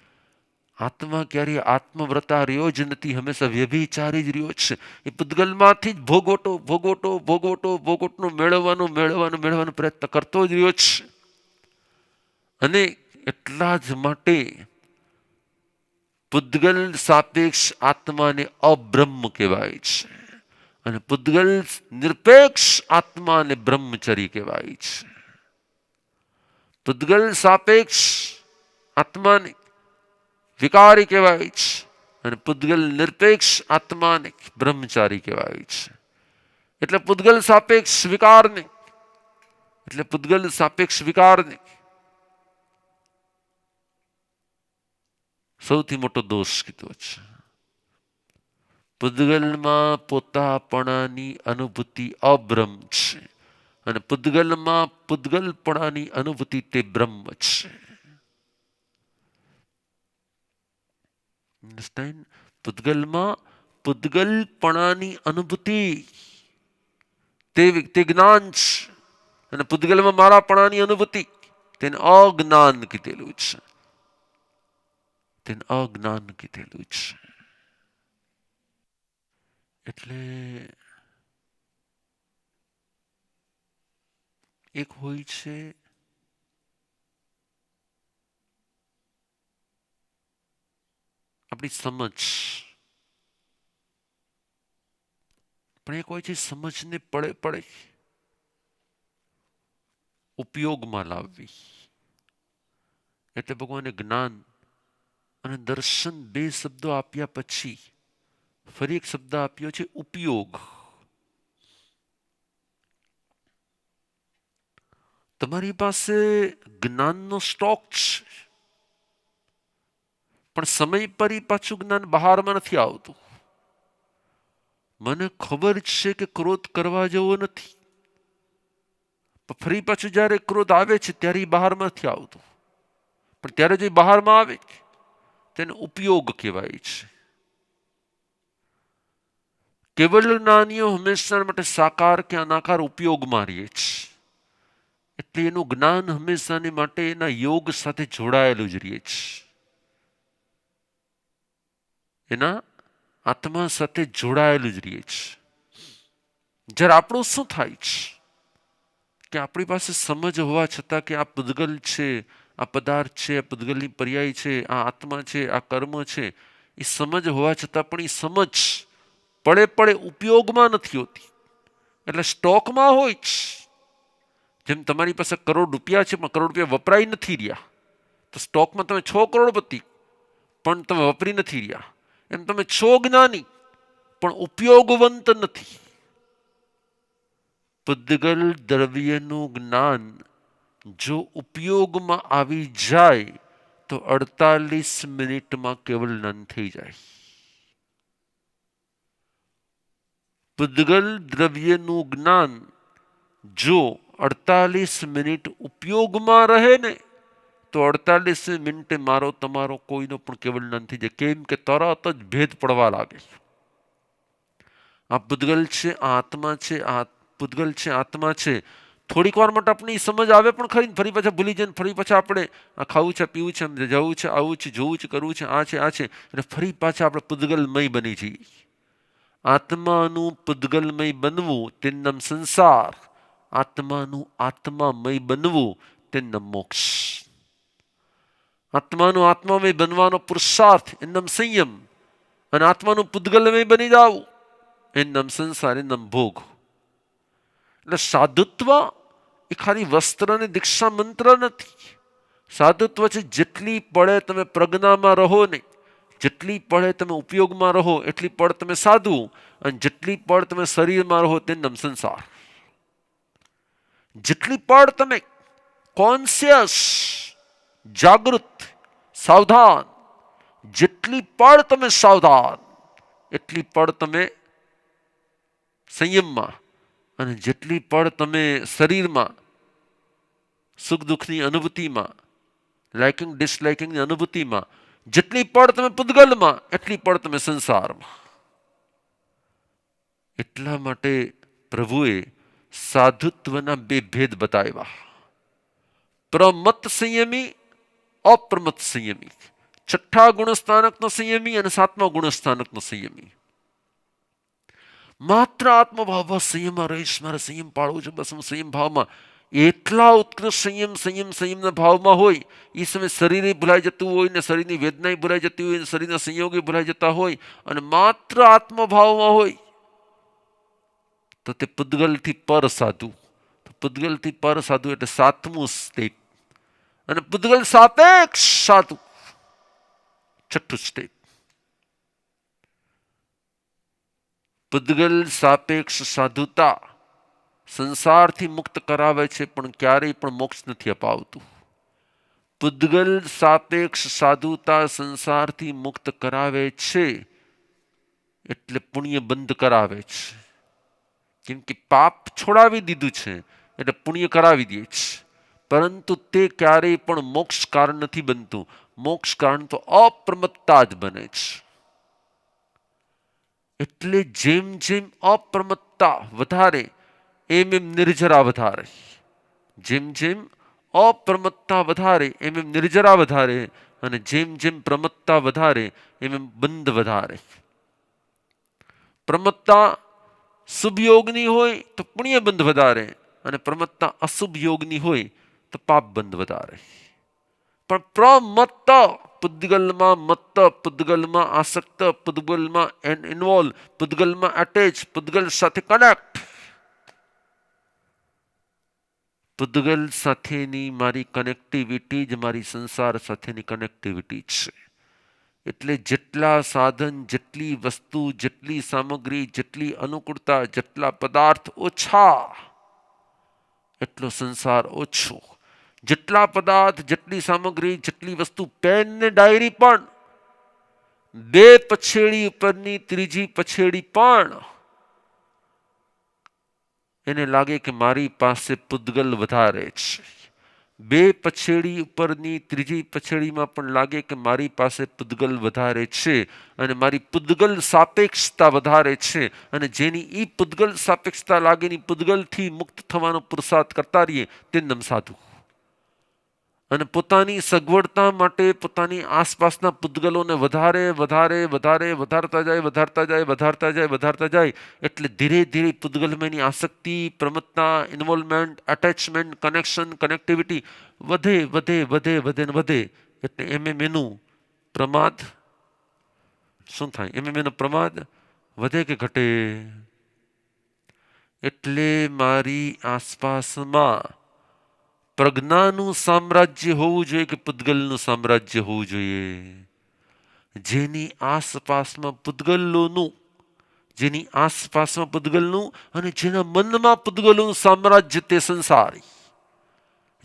આત્મા ક્યારેય આત્મવ્રતા રહ્યો જ નથી. હંમેશા વ્યભિચારી જ રહ્યો છે. એ પૂતગલમાંથી જ ભોગવટનો મેળવવાનો પ્રયત્ન કરતો જ રહ્યો છે. અને એટલા જ માટે પૂતગલ સાપેક્ષ આત્માને અબ્રહ્મ કહેવાય છે અને પૂતગલ નિરપેક્ષ આત્માને બ્રહ્મચરી કહેવાય છે. પૂતગલ સાપેક્ષ આત્માને વિકારી કહેવાય છે અને પૂતગલ નિરપેક્ષ આત્માને બ્રહ્મચારી કહેવાય છે. એટલે પૂતગલ સાપેક્ષ વિકારને સૌથી મોટો દોષ કીધો છે. પૂતગલમાં પોતાપણાની અનુભૂતિ અબ્રહ્મ છે અને પૂતગલમાં પૂતગલપણાની અનુભૂતિ તે બ્રહ્મ છે. અન્ડરસ્ટેન્ડ? પૂતગલમાં પૂતગલપણાની અનુભૂતિ તે જ્ઞાન છે અને પૂતગલમાં મારાપણાની અનુભૂતિ તેને અજ્ઞાન કીધેલું છે. તેને અજ્ઞાન કીધેલું છે. એટલે એક હોય છે આપણી સમજ, પણ એક હોય છે સમજને પડે પડે ઉપયોગમાં લાવવી. એટલે ભગવાને જ્ઞાન અને દર્શન બે શબ્દો આપ્યા પછી ફરી એક શબ્દ આપ્યો છે ઉપયોગ. તમારી પાસે જ્ઞાનનો સ્ટોક છે, પણ સમય પર પાછું જ્ઞાન બહારમાં નથી આવતું. મને ખબર છે કે ક્રોધ કરવા જેવો નથી, પણ ફરી પાછું જ્યારે ક્રોધ આવે છે ત્યારે એ બહારમાં નથી આવતું. પણ ત્યારે જે બહારમાં આવે તેને ઉપયોગ કહેવાય છે. કેવલ જ્ઞાનીઓ હંમેશા માટે સાકાર કે અનાકાર ઉપયોગમાં રહે છે. એટલે એનું જ્ઞાન હંમેશાને માટે એના યોગ સાથે જોડાયેલું જ રહે છે. એના આત્મા સાથે જોડાયેલું જ રહે છે. જ્યારે આપણું શું થાય છે કે આપણી પાસે સમજ હોવા છતાં કે આ પૂદગલ છે, આ પદાર્થ છે, આ પૂદગલની પર્યાય છે, આ આત્મા છે, આ કર્મ છે, એ સમજ હોવા છતાં પણ એ સમજ પડે પડે ઉપયોગમાં નથી હોતી. એટલે સ્ટોકમાં હોય છે. જેમ તમારી પાસે કરોડ રૂપિયા છે પણ કરોડ રૂપિયા વપરાઈ નથી રહ્યા, તો સ્ટોકમાં તમે 6 કરોડપતિ પણ તમે વપરી નથી રહ્યા. એમ તમે છો જ્ઞાની પણ ઉપયોગવંત નથી. પૂદગલ દ્રવ્યનું જ્ઞાન જો ઉપયોગમાં આવી જાય તો 48 મિનિટમાં કેવલ જ્ઞાન થઈ જાય. પૂદગલ દ્રવ્યનું જ્ઞાન જો 48 મિનિટ ઉપયોગમાં રહે ને તો 48 મિનિટે મારો તમારો કોઈનો પણ કેવલ જ્ઞાન થઈ જાય. કેમ કે તરત જ ભેદ પડવા લાગે. આ પૂદગલ છે, આ આત્મા છે, આ પૂદગલ છે, આત્મા છે. થોડીક વાર માટે આપણી સમજ આવે પણ ખરી, ફરી પાછા ભૂલી જાય, ફરી પાછા આપણે આ ખાવું છે, પીવું છે, જવું છે, આવું છે, જોવું છે, કરવું છે, આ છે, આ છે, અને ફરી પાછા આપણે પૂદગલમય બની જઈએ. આત્માનું પૂદગલમય બનવું તેનું નામ સંસાર, આત્માનું આત્મામય બનવું તેનું નામ મોક્ષ. આત્માનું આત્મામય બનવાનો પુરુષાર્થ એનું નામ સંયમ, અને આત્માનું પૂદગલમય બની જવું એનું નામ સંસાર, એનું નામ ભોગ. એટલે સાધુત્વ એ ખાલી વસ્ત્ર અને દીક્ષા મંત્ર નથી. સાધુત્વ છે જેટલી પડે તમે પ્રજ્ઞામાં રહો ને, જેટલી પડે તમે ઉપયોગમાં રહો એટલી પળ તમે સાધુ, અને જેટલી પળ તમે શરીરમાં રહો તેનું નામ સંસાર. જેટલી પળ તમે કોન્શિયસ, જાગૃત, સાવધાન, જેટલી પળ તમે સાવધાન એટલી પળ તમે સંયમમાં, અને જેટલી પળ તમે શરીરમાં સુખ દુઃખની અનુભૂતિમાં, લાઇકિંગ ડિસલાઇકિંગની અનુભૂતિમાં, જેટલી પળ તમે પૂદગલમાં એટલી પળ તમે સંસારમાં. એટલા માટે પ્રભુએ સાધુત્વના બે ભેદ બતાવ્યા: પ્રમત સંયમી, અપ્રમત સંયમી. 6 ગુણસ્થાનકનો સંયમી અને 7મા ગુણસ્થાનકનો સંયમી. માત્ર આત્મભાવમાં સંયમમાં રહીશ, મારે સંયમ પાળવું છે, બસ હું સંયમ ભાવમાં. એટલા ઉત્કૃષ્ટ સંયમના ભાવમાં હોય એ સમયે શરીરે ભૂલાઈ જતું હોય, ને શરીરની વેદનાએ ભૂલાઈ જતી હોય, ને શરીરના સંયોગે ભૂલાઈ જતા હોય, અને માત્ર આત્મભાવમાં હોય તો તે પૂદગલથી પર સાધુ. પૂદગલથી પર સાધુ એટલે 7મું સ્ટેપ, અને પૂદગલ સાપેક્ષ સાધુ 6ઠું સ્ટેપ. પૂદગલ સાપેક્ષ સાધુતા સંસારથી મુક્ત કરાવે છે પણ ક્યારેય પણ મોક્ષ નથી અપાવતું. પૂદગલ સાપેક્ષ સાધુતા સંસારથી મુક્ત કરાવે છે એટલે પુણ્ય બંધ કરાવે છે. કેમ કે પાપ છોડાવી દીધું છે એટલે પુણ્ય કરાવી દે છે, પરંતુ તે ક્યારેય પણ મોક્ષ કારણ નથી બનતું. મોક્ષ કારણ તો અપ્રમત્તા જ બને છે. એટલે જેમ જેમ અપ્રમત્તા વધારે એમ એમ નિર્જરા વધારે. જેમ જેમ અપ્રમત્તા વધારે એમ એમ નિર્જરા વધારે, અને જેમ જેમ પ્રમત્તા વધારે એમ એમ બંધ વધારે. પ્રમત્તા શુભ યોગની હોય તો પુણ્ય બંધ વધારે, અને પ્રમત્તા અશુભ યોગની હોય તો પાપ બંધ વધારે. પણ પ્રમત્ત પૂતગલમાં મત્ત, પૂતગલમાં આસક્ત, પૂતગલમાં ઇન્વોલ્વ, પૂતગલમાં એટેચ, પૂતગલ સાથે કનેક્ટ. પૂતગલ સાથેની મારી કનેક્ટિવિટી જ મારી સંસાર સાથેની કનેક્ટિવિટી છે. એટલે જેટલા સાધન, જેટલી વસ્તુ, જેટલી સામગ્રી, જેટલી અનુકૂળતા, જેટલા પદાર્થ ઓછા એટલો સંસાર ઓછો. જેટલા પદાર્થ, જેટલી સામગ્રી, જેટલી વસ્તુ, પેન ને ડાયરી પણ, બે પછેડી ઉપરની ત્રીજી પછેડી પણ એને લાગે કે મારી પાસે પૂતગલ વધારે છે. બે પછેડી ઉપરની ત્રીજી પછેડીમાં પણ લાગે કે મારી પાસે પૂતગલ વધારે છે, અને મારી પૂતગલ સાપેક્ષતા વધારે છે, અને જેની ઈ પૂતગલ સાપેક્ષતા લાગેની પૂતગલથી મુક્ત થવાનો પુરુષાર્થ કરતા રહીએ તે નામ સાધુ. અને પોતાની સગવડતા માટે પોતાની આસપાસના પૂતગલોને વધારે વધારે વધારે વધારતા જાય, વધારતા જાય, વધારતા જાય, વધારતા જાય, એટલે ધીરે ધીરે પૂતગલમાં એની આસક્તિ, પ્રમત્તા, ઇન્વોલ્વમેન્ટ, એટેચમેન્ટ, કનેક્શન, કનેક્ટિવિટી વધે વધે વધે વધે ને વધે. એટલે એમ એનું પ્રમાદ શું થાય? એમ એનો પ્રમાદ વધે કે ઘટે? એટલે મારી આસપાસમાં પ્રજ્ઞાનું સામ્રાજ્ય હોવું જોઈએ કે પૂતગલનું સામ્રાજ્ય હોવું જોઈએ? જેની આસપાસમાં પૂતગલોનું, જેની આસપાસમાં પૂતગલનું અને જેના મનમાં પૂતગલોનું સામ્રાજ્ય તે સંસારી.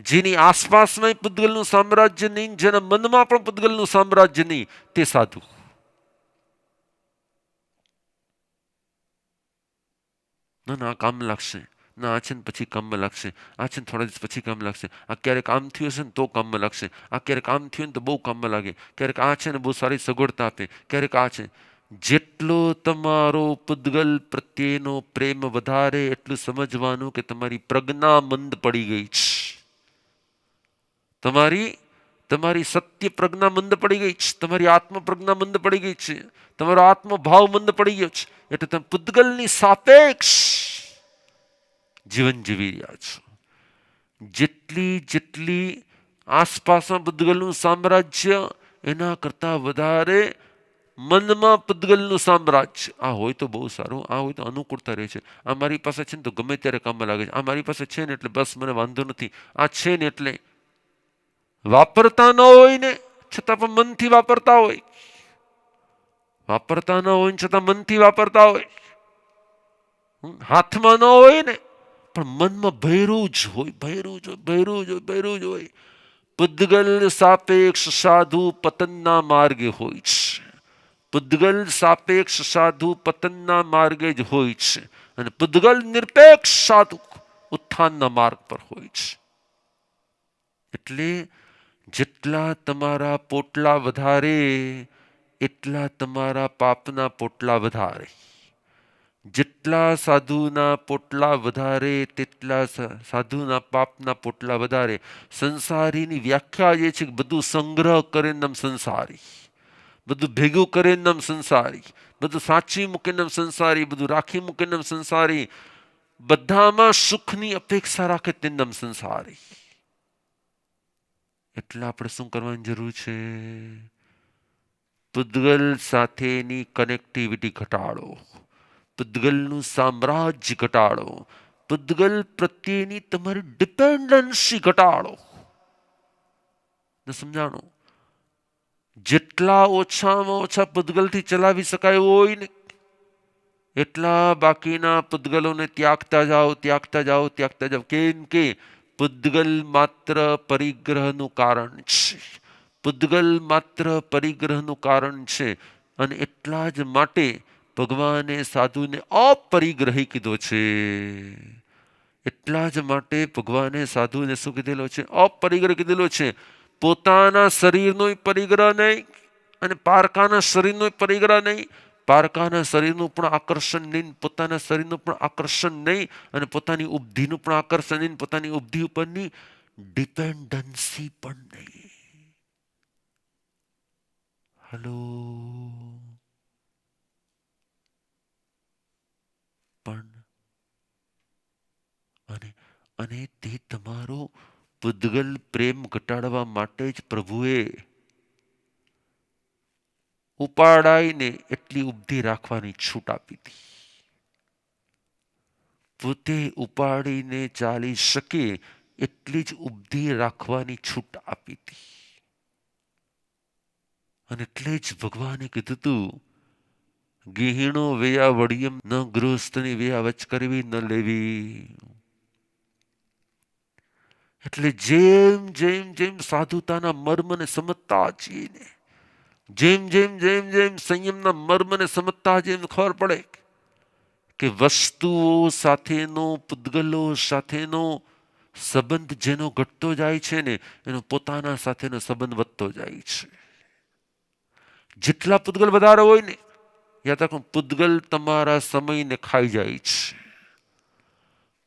જેની આસપાસમાં પૂતગલનું સામ્રાજ્ય નહીં, જેના મનમાં પણ પૂતગલનું સામ્રાજ્ય નહીં, તે સાધુ. ના કામ લાગશે, ના આ છે ને પછી કામમાં લાગશે, આ છે ને થોડા દિવસ પછી કામ લાગશે, આ ક્યારેક આમ થયું હશે ને તો કામમાં લાગશે, આ ક્યારેક આમ થયું ને તો બહુ કામમાં લાગે, ક્યારેક આ છે ને બહુ સારી સગવડતા આપે, ક્યારેક આ છે. જેટલો તમારો પૂતગલ પ્રત્યેનો પ્રેમ વધારે એટલું સમજવાનું કે તમારી પ્રજ્ઞા મંદ પડી ગઈ છે. તમારી સત્ય પ્રજ્ઞા મંદ પડી ગઈ છે, તમારી આત્મ પ્રજ્ઞા મંદ પડી ગઈ છે, તમારો આત્મભાવ મંદ પડી ગયો છે. એટલે તમે પૂતગલની સાપેક્ષ જીવન જીવી રહ્યા છો. જેટલી આસપાસમાં પૂતગલનું સામ્રાજ્ય, એના કરતા વધારે મનમાં પૂતગલનું સામ્રાજ્ય. આ હોય તો બહુ સારું, આ હોય તો અનુકૂળતા રહે છે, આ મારી પાસે છે ને તો ગમે ત્યારે કામમાં લાગે છે, આ મારી પાસે છે ને એટલે બસ મને વાંધો નથી, આ છે ને એટલે વાપરતા ન હોય ને છતાં પણ મનથી વાપરતા હોય, વાપરતા ન હોય છતાં મનથી વાપરતા હોય, હાથમાં ન હોય ને પણ મનમાં ભર્યું જ હોય, ભર્યું જ હોય, ભર્યું જ હોય, ભર્યું જ હોય. પૂતગલ સાપેક્ષ સાધુ પતનના માર્ગે હોય છે. પૂતગલ સાપેક્ષ સાધુ પતનના માર્ગે જ હોય છે, અને પૂતગલ નિરપેક્ષ સાધુ ઉત્થાનના માર્ગ પર હોય છે. એટલે જેટલા તમારા પોટલા વધારે એટલા તમારા પાપના પોટલા વધારે. જેટલા સાધુના પોટલા વધારે તેટલા સાધુના પાપના પોટલા વધારે. સંસારીની વ્યાખ્યા એ છે કે બધું સંગ્રહ કરે નામ સંસારી, બધું ભેગું કરે નામ સંસારી, બધું સાચી મૂકે નામ સંસારી, બધું રાખી મૂકે નામ સંસારી, બધામાં સુખની અપેક્ષા રાખે તે નામ સંસારી. એટલે આપણે શું કરવાની જરૂર છે? પૂતગલ સાથેની કનેક્ટિવિટી ઘટાડો, પૂતગલનું સામ્રાજ્ય ઘટાડો, પૂતગલ પ્રત્યેની તમારી ડિપેન્ડન્સી ઘટાડો. સમજાણું? જેટલા ઓછામાં ઓછા પૂતગલથી ચલાવી શકાય હોય ને એટલા બાકીના પૂતગલોને ત્યાગતા જાઓ, ત્યાગતા જાઓ, ત્યાગતા જાઓ. કેમ કે પૂતગલ માત્ર પરિગ્રહનું કારણ છે, પૂતગલ માત્ર પરિગ્રહનું કારણ છે. અને એટલા જ માટે ભગવાને સાધુને અપરિગ્રહી કીધો છે. એટલા જ માટે ભગવાને સાધુને શું કીધેલો છે? અપરિગ્રહ કીધેલો છે. પોતાના શરીરનો પરિગ્રહ નહીં અને પારકાના શરીરનો પરિગ્રહ નહીં, પારકાના શરીરનું પણ આકર્ષણ નહીં, પોતાના શરીરનું પણ આકર્ષણ નહીં, અને પોતાની ઉપધિનું પણ આકર્ષણ નહીં, પોતાની ઉપધિ ઉપરની ડિપેન્ડન્સી પણ નહીં. હલો. પણ અને અને તે તમારો પૂદગલ પ્રેમ ઘટાડવા માટે જ પ્રભુએ ઉપાડાઈને એટલી ઉપધી રાખવાની છૂટ આપી હતી. પોતે ઉપાડીને ચાલી શકે એટલી જ ઉપધી રાખવાની છૂટ આપી હતી. અને એટલે જ ભગવાને કીધું તું, ગેહીણો વેયા વડિયમ ન ગૃહસ્થની વેયા વચ કરવી ન લેવી. એટલે જેમ જેમ જેમ સાધુતાના મર્મને સમજતા છીએ ને, જેમ જેમ જેમ જેમ સંયમના મર્મને સમજતા જેમ ખબર પડે કે વસ્તુઓ સાથેનો, પૂદગલો સાથેનો સંબંધ જેનો ઘટતો જાય છે ને, એનો પોતાના સાથેનો સંબંધ વધતો જાય છે. જેટલા પૂદગલ વધારે હોય ને, યાદ રાખો, પૂદગલ તમારા સમયને ખાઈ જાય છે.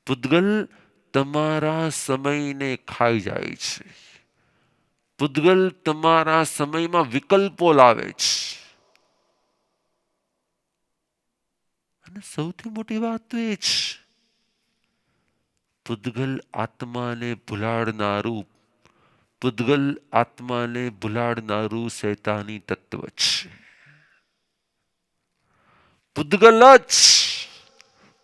પૂદગલ તમારા સમયને ખાઈ જાય છે. પૂદગલ તમારા સમયમાં વિકલ્પો લાવે છે. અને સૌથી મોટી વાત તો એ જ, પૂદગલ આત્માને ભૂલાડનારું, પૂદગલ આત્માને ભૂલાડનારું શૈતાની તત્વ છે.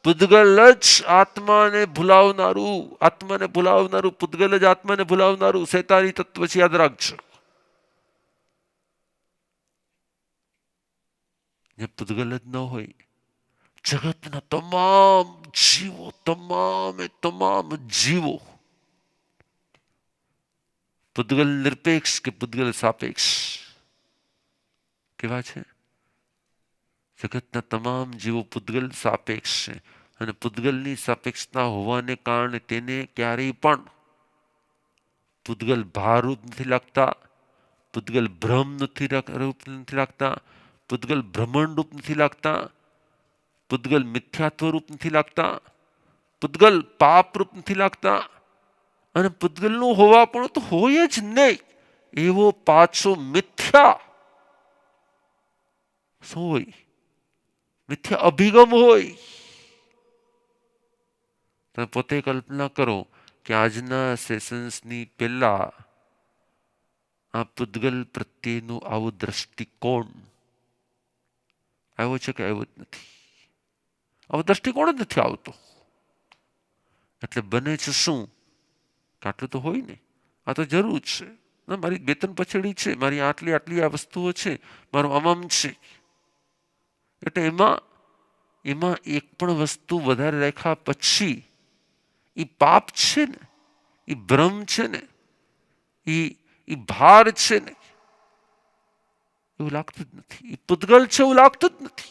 પૂદગલ જ આત્માને ભૂલાવનારું પૂદગલ જ આત્માને ભૂલાવનારું શૈતાની તત્વ છે. યાદ રાખજો. જે પૂદગલ જ ન હોય, જગતના તમામ જીવો પૂદગલ નિરપેક્ષ કે પૂદગલ સાપેક્ષ કેવા છે? જગતના તમામ જીવો પૂદગલ સાપેક્ષ છે. અને પૂદગલની સાપેક્ષતા હોવાને કારણે તેને ક્યારેય પણ પૂદગલ ભારરૂપ નથી લાગતા, પૂદગલ ભ્રમ નથી લાગતા, પૂદગલ ભ્રમણ રૂપ નથી લાગતા, પૂદગલ મિથ્યાત્વ રૂપ નથી લાગતા, પૂદગલ પાપ રૂપ નથી લાગતા. અને પૂદગલનું હોવા પણ તો હોય જ નહીં. એવો પાછો મિથ્યા શું હોય? મિથ્યા અભિગમ હોય. તમે પોતે કલ્પના કરો કે આજના સેશન્સની પહેલા આ પૂદગલ પ્રત્યેનું આવું દ્રષ્ટિકોણ આવ્યો છે કે આવ્યો જ નથી? આવો દ્રષ્ટિકોણ જ નથી આવતો. એટલે બને છે શું? આટલું તો હોય ને, આ તો જરૂર છે, મારી બેતન પછડી છે, મારી આટલી આ વસ્તુઓ છે, મારું આમ છે. એટલે એમાં એક પણ વસ્તુ વધારે રાખ્યા પછી એ પાપ છે ને, એ ભ્રમ છે ને, એ ભાર છે ને, એવું લાગતું જ નથી. એ પૂદગલ છે એવું લાગતું જ નથી.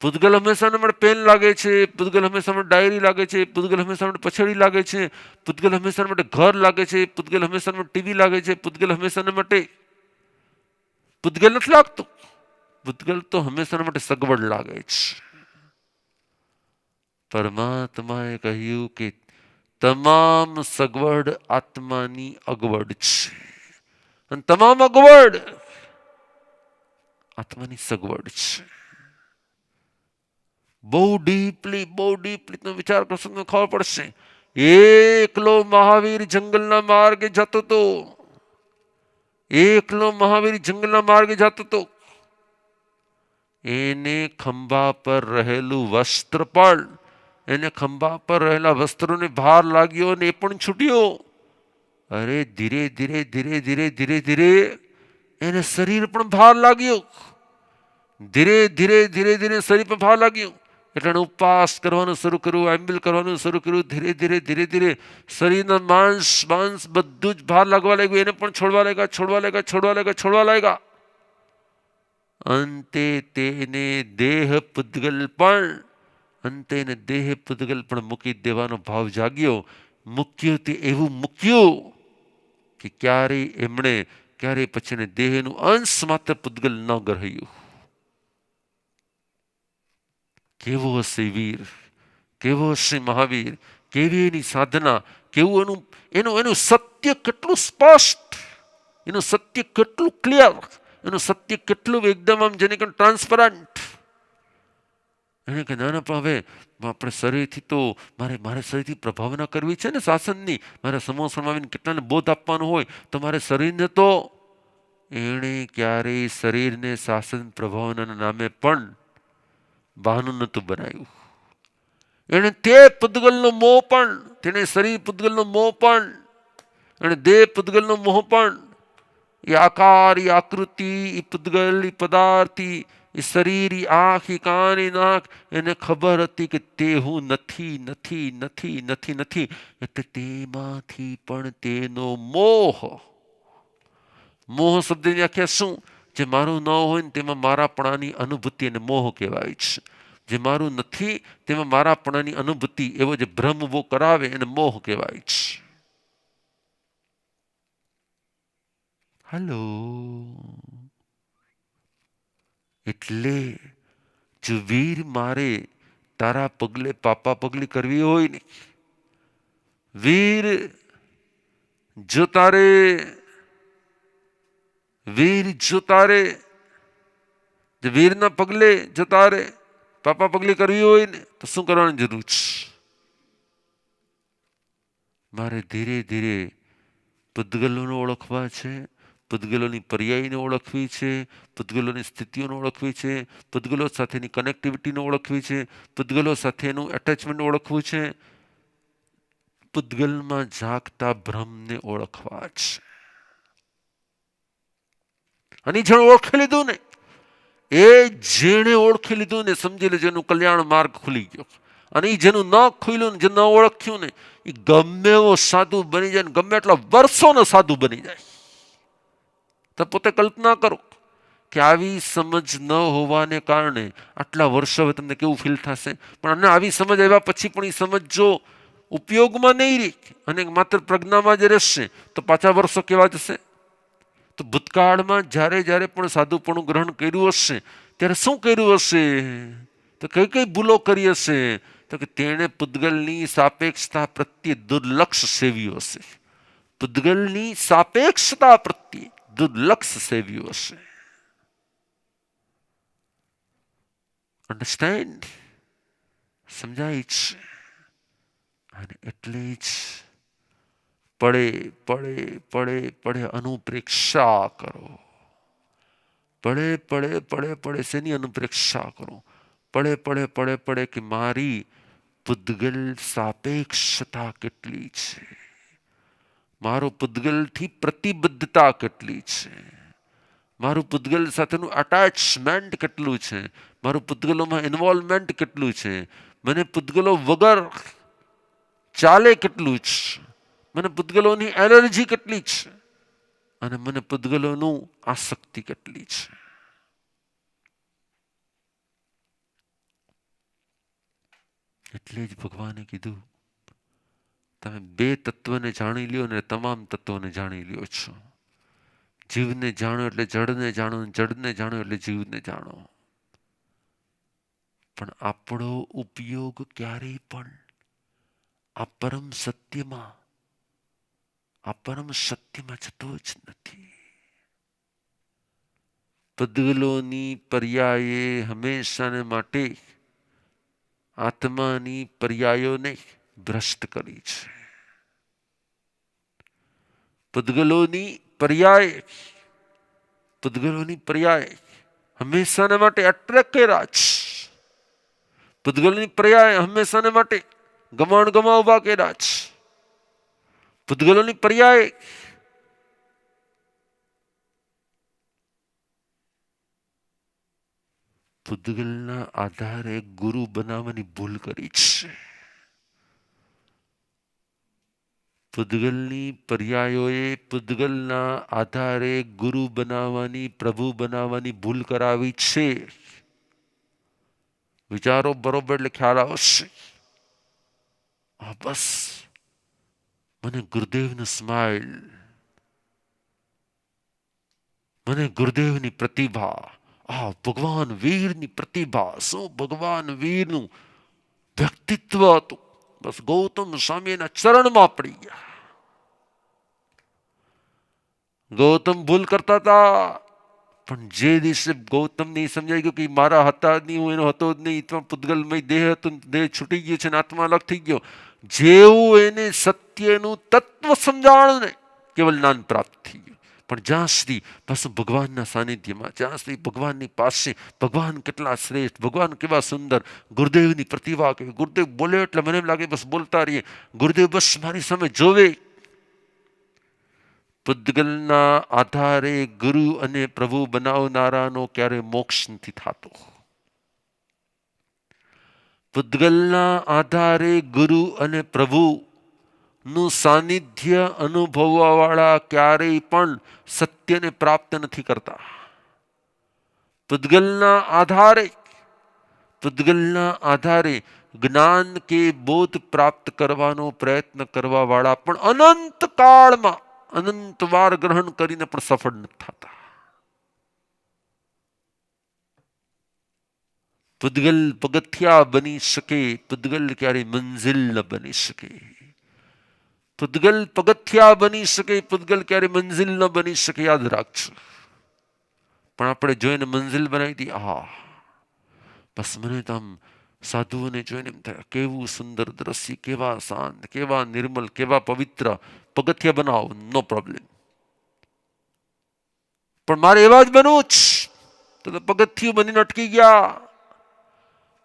પૂદગલ હંમેશા માટે પેન લાગે છે, પૂદગલ હંમેશા માટે ડાયરી લાગે છે, પૂદગલ હંમેશા માટે પછડી લાગે છે, પૂદગલ હંમેશા માટે ઘર લાગે છે, પૂદગલ હંમેશા માટે ટીવી લાગે છે, પૂદગલ હંમેશા માટે પૂદગલ નથી લાગતું. પૂદગલ તો હંમેશા માટે સગવડ લાગે છે. પરમાત્માએ કહ્યું કે તમામ સગવડ આત્માની અગવડ છે, અને તમામ અગવડ આત્માની સગવડ છે. બહુ ડીપલી તમે વિચાર કરશો તો ખબર પડશે. એકલો મહાવીર જંગલના માર્ગે જતો હતો. એકલો મહાવીર જંગલના માર્ગે જતો હતો. એને ખંભા પર રહેલું વસ્ત્ર પણ, એને ખંભા પર રહેલા વસ્ત્રોને ભાર લાગ્યો અને એ પણ છૂટ્યો. અરે ધીરે ધીરે એને શરીર પણ ભાર લાગ્યો. ધીરે ધીરે શરીર પર ભાર લાગ્યો. એટલે એને ઉપવાસ કરવાનું શરૂ કર્યું, એમ્બિલ કરવાનું શરૂ કર્યું. ધીરે ધીરે શરીરના માંસ બધું જ ભાર લાગવા લાગ્યું. એને પણ છોડવા લાગ્યા. અંતે તેને દેહ પૂદગલ પણ મૂકી દેવાનો ભાવ જાગ્યો. મૂક્યું તે એવું મૂક્યું કે ક્યારેય પછી દેહનું અંશ માત્ર પૂદગલ ન ગ્રહ્યું. કેવો હશે વીર, કેવો હશે મહાવીર, કેવી એની સાધના, કેવું એનું સત્ય કેટલું સ્પષ્ટ, એનું સત્ય કેટલું ક્લિયર, એનું સત્ય કેટલું એકદમ આમ જેને કે ટ્રાન્સપરન્ટ. એને કે ના પણ હવે આપણે શરીરથી તો મારે શરીરથી પ્રભાવના કરવી છે ને શાસનની, મારે સમૂહ સમાવીને કેટલાને બોધ આપવાનો હોય, તો મારે શરીરને તો એણે ક્યારેય શરીરને શાસન પ્રભાવનાના નામે પણ બહાનું નહોતું બનાવ્યું. એણે તે પૂતગલનો મોહ પણ, તેને શરીર પૂતગલનો મોહ પણ, એણે દેહ પૂતગલનો મોહ પણ, એ આકાર, એ આકૃતિ, એ પૂતગલ, એ પદાર્થ, એ શરીર, એ આંખ, એ કાન, એ નાક, એને ખબર હતી કે તે હું નથી નથી નથી નથી નથી. એટલે તેમાંથી પણ તેનો મોહ, મોહ શબ્દની વ્યાખ્યા શું? જે મારું ન હોય ને તેમાં મારાપણાની અનુભૂતિ અને મોહ કહેવાય છે. જે મારું નથી તેમાં મારાપણાની અનુભૂતિ, એવો જે ભ્રમ ઉભો કરાવે એને મોહ કહેવાય છે. હલો. એટલે જો વીર મારે તારા પગલે પાપા પગલી કરવી હોય ને, વીર જો તારે વીરના પગલે જો તારે પાપા પગલી કરવી હોય ને તો શું કરવાની જરૂર છે? મારે ધીરે ધીરે પૂતગલોને ઓળખવા છે, પૂતગલોની પર્યાયને ઓળખવી છે, પૂતગલોની સ્થિતિઓને ઓળખવી છે, પૂતગલો સાથેની કનેક્ટિવિટીને ઓળખવી છે, પૂતગલો સાથેનું એટેચમેન્ટ ઓળખવું છે, પૂતગલમાં જાગતા ભ્રમને ઓળખવા છે. અને જેણે ઓળખી લીધું ને, જેણે ઓળખી લીધું ને સમજી લેજો એનું કલ્યાણ માર્ગ ખુલી ગયો. અને એ જેનું ન ખુલ્યું ને, જે ન ઓળખ્યું ને, એ ગમે એવો સાધુ બની જાય ને, ગમે એટલા વર્ષોનો સાધુ બની જાય. તો પોતે કલ્પના કરો કે આવી સમજ ન હોવાને કારણે આટલા વર્ષો હવે તમને કેવું ફીલ થશે. પણ આવી સમજ આવ્યા પછી પણ એ સમજ જો ઉપયોગમાં નહીં રહી અને માત્ર પ્રજ્ઞામાં જ રહેશે તો પાછા વર્ષો કેવા જશે? તો ભૂતકાળમાં જ્યારે જ્યારે પણ સાધુપણું ગ્રહણ કર્યું હશે ત્યારે શું કર્યું હશે? તો કઈ કઈ ભૂલો કરી હશે? તો કે તેણે પૂતગલની સાપેક્ષતા પ્રત્યે દુર્લક્ષ સેવ્યું હશે. પૂતગલની સાપેક્ષતા પ્રત્યે દુર્લક્ષ સેવ્યું હશે. અન્ડરસ્ટેન્ડ? સમજાય છે? અને એટલે જ પડે અનુપ્રેક્ષા કરો. પડે શેની અનુપ્રેક્ષા કરો? પડે કે મારી પૂતગલ સાપેક્ષતા કેટલી છે, મારું પૂતગલથી પ્રતિબદ્ધતા કેટલી છે, મારું પૂતગલ સાથેનું અટેચમેન્ટ કેટલું છે, મારું પૂતગલોમાં ઇન્વોલ્વમેન્ટ કેટલું છે, મને પૂતગલો વગર ચાલે કેટલું છે, મને પૂતગલોની એનર્જી કેટલી છે, અને મને પૂતગલોનું આસક્તિ કેટલી છે. એટલે જ ભગવાને કીધું તમે બે તત્વને જાણી લ્યો ને તમામ તત્વોને જાણી લ્યો છો. જીવને જાણો એટલે જડને જાણો, જડને જાણો એટલે જીવને જાણો. પણ આપણો ઉપયોગ ક્યારેય પણ આ પરમ સત્યમાં જતો જ નથી. પૂતગલોની પર્યાયે હંમેશાને માટે આત્માની પર્યાયોને ભ્રષ્ટ કરી છે. પૂતગલોની પર્યાય હંમેશાને માટે એટ્રેક્ટ કર્યા છે. પૂતગલોની પર્યાય હંમેશાને માટે ગમાણ ગમાવવા કર્યા છે. પૂતગલોની પર્યાય પૂતગલના આધારે ગુરુ બનાવવાની ભૂલ કરી છે. પૂતગલની પર્યાયોએ પૂતગલના આધારે ગુરુ બનાવવાની, પ્રભુ બનાવવાની ભૂલ કરાવી છે. વિચારો બરોબર એટલે ખ્યાલ આવશે. બસ મને ગુરુદેવનું સ્માઇલ, મને ગુરુદેવની પ્રતિભા, ભગવાન વીરની પ્રતિભા, શું ભગવાન વીરનું વ્યક્તિત્વ હતું. બસ ગૌતમ સ્વામી એના ચરણમાં પડી ગયા. ગૌતમ ભૂલ કરતા હતા, પણ જે દિવસે ગૌતમને સમજાઈ ગયું કે મારા હતા જ નહીં, હું એનો હતો જ નહીં, તો પૂતગલમય દેહ હતો, દેહ છૂટી ગયો છે ને આત્મા અલગ થઈ ગયો. જેવું એને સત્યનું તત્વ સમજાણું ને કેવલ જ્ઞાન પ્રાપ્ત થઈ ગયું. પણ જ્યાં સુધી પાછું ભગવાનના સાનિધ્યમાં, જ્યાં સુધી ભગવાનની પાસે, ભગવાન કેટલા શ્રેષ્ઠ, ભગવાન કેવા સુંદર, ગુરુદેવની પ્રતિભા કેવી, ગુરુદેવ બોલે એટલે મને એમ લાગે બસ બોલતા રહીએ, ગુરુદેવ બસ મારી સામે જોવે. પૂતગલના આધારે ગુરુ અને પ્રભુ બનાવનારાનો ક્યારે મોક્ષ નથી થતો. પૂતગલના આધારે ગુરુ અને પ્રભુનું સાનિધ્ય અનુભવવાવાળા ક્યારેય પણ સત્યને પ્રાપ્ત નથી કરતા. પૂતગલના આધારે જ્ઞાન કે બોધ પ્રાપ્ત કરવાનો પ્રયત્ન કરવાવાળા પણ અનંત કાળમાં અનંત વાર ગ્રહણ કરીને પણ સફળ નથી થતા. પૂતગલ પગથિયા બની શકે, પૂતગલ ક્યારે મંઝિલ ન બની શકે. પૂતગલ પગથિયા બની શકે, પૂતગલ ક્યારે મંઝિલ ન બની શકે, યાદ રાખજો. પણ આપણે જોઈને મંઝિલ બનાવી દઈએ. બસ મને તો આમ સાધુઓને જોઈને એમ થાય કેવું સુંદર દ્રશ્ય, કેવા શાંત, કેવા નિર્મલ, કેવા પવિત્ર, પગથિયા બનાવો, નો પ્રોબ્લેમ. પણ મારે એવા જ બનવું જ, તો પગથિયું બનીને અટકી ગયા.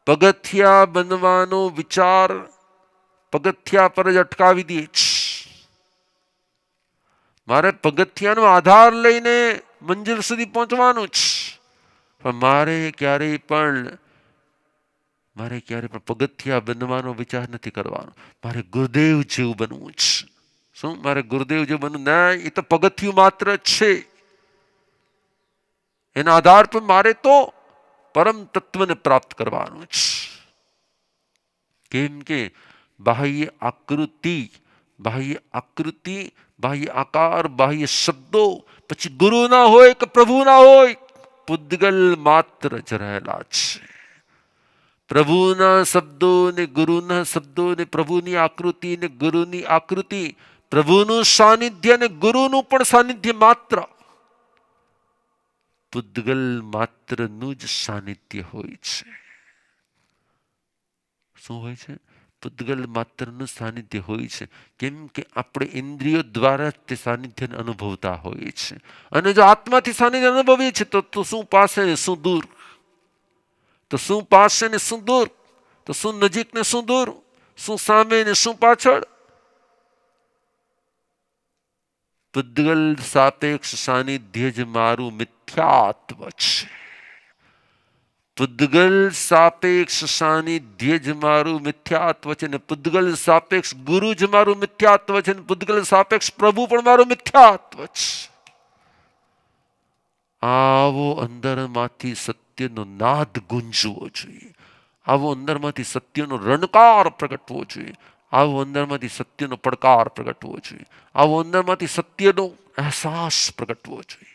પગથિયા બનવાનો વિચાર પગથિયા પર જ અટકાવી દે છે. મારે પગથિયાનો આધાર લઈને મંજિલ સુધી પહોંચવાનું જ, પણ મારે ક્યારેય પણ પગથિયા બનવાનો વિચાર નથી કરવાનો. મારે ગુરુદેવ જેવું બનવું છે. શું મારે ગુરુદેવ જેવું બનવું? ના, એ તો પગથિયું માત્ર છે. એના આધાર પર મારે તો પરમ તત્વને પ્રાપ્ત કરવાનું છે. કેમ કે બાહ્ય આકૃતિ, બાહ્ય આકાર, બાહ્ય શબ્દો પછી ગુરુ ના હોય કે પ્રભુ ના હોય, પૂતગલ માત્ર જ રહેલા છે. પ્રભુના શબ્દો ને ગુરુના શબ્દો ને પ્રભુની આકૃતિ ને ગુરુની આકૃતિ, પ્રભુનું સાનિધ્ય ને ગુરુનું પણ સાનિધ્ય માત્ર. પૂતગલ માત્રનું જ સાનિધ્ય હોય છે. શું હોય છે? પૂતગલ માત્રનું સાનિધ્ય હોય છે. કેમ કે આપણે ઇન્દ્રિયો દ્વારા તે સાનિધ્યને અનુભવતા હોઈએ છીએ. અને જો આત્માથી સાનિધ્ય અનુભવીએ છીએ તો શું પાસે ને શું દૂર, તો શું પાસે ને શું દૂર, તો શું નજીક ને શું દૂર, શું સામે ને શું પાછળ. પૂતગલ સાપેક્ષ સાનિધ્ય જ મારું મિથ્યાત્વ છે. પૂતગલ સાપેક્ષ સાનિધ્ય જ મારું મિથ્યાત્વ છે, ને પૂતગલ સાપેક્ષ ગુરુ જ મારું મિથ્યાત્વ છે, ને પૂતગલ સાપેક્ષ પ્રભુ પણ મારું મિથ્યાત્વ છે. આવો અંદરમાંથી સત્યનો નાદ ગુંજવો જોઈએ. આવો અંદરમાંથી સત્યનો રણકાર પ્રગટવો જોઈએ. આવો અંદરમાંથી સત્યનો પડકાર પ્રગટવો જોઈએ. આવો અંદરમાંથી સત્યનો અહેસાસ પ્રગટવો જોઈએ.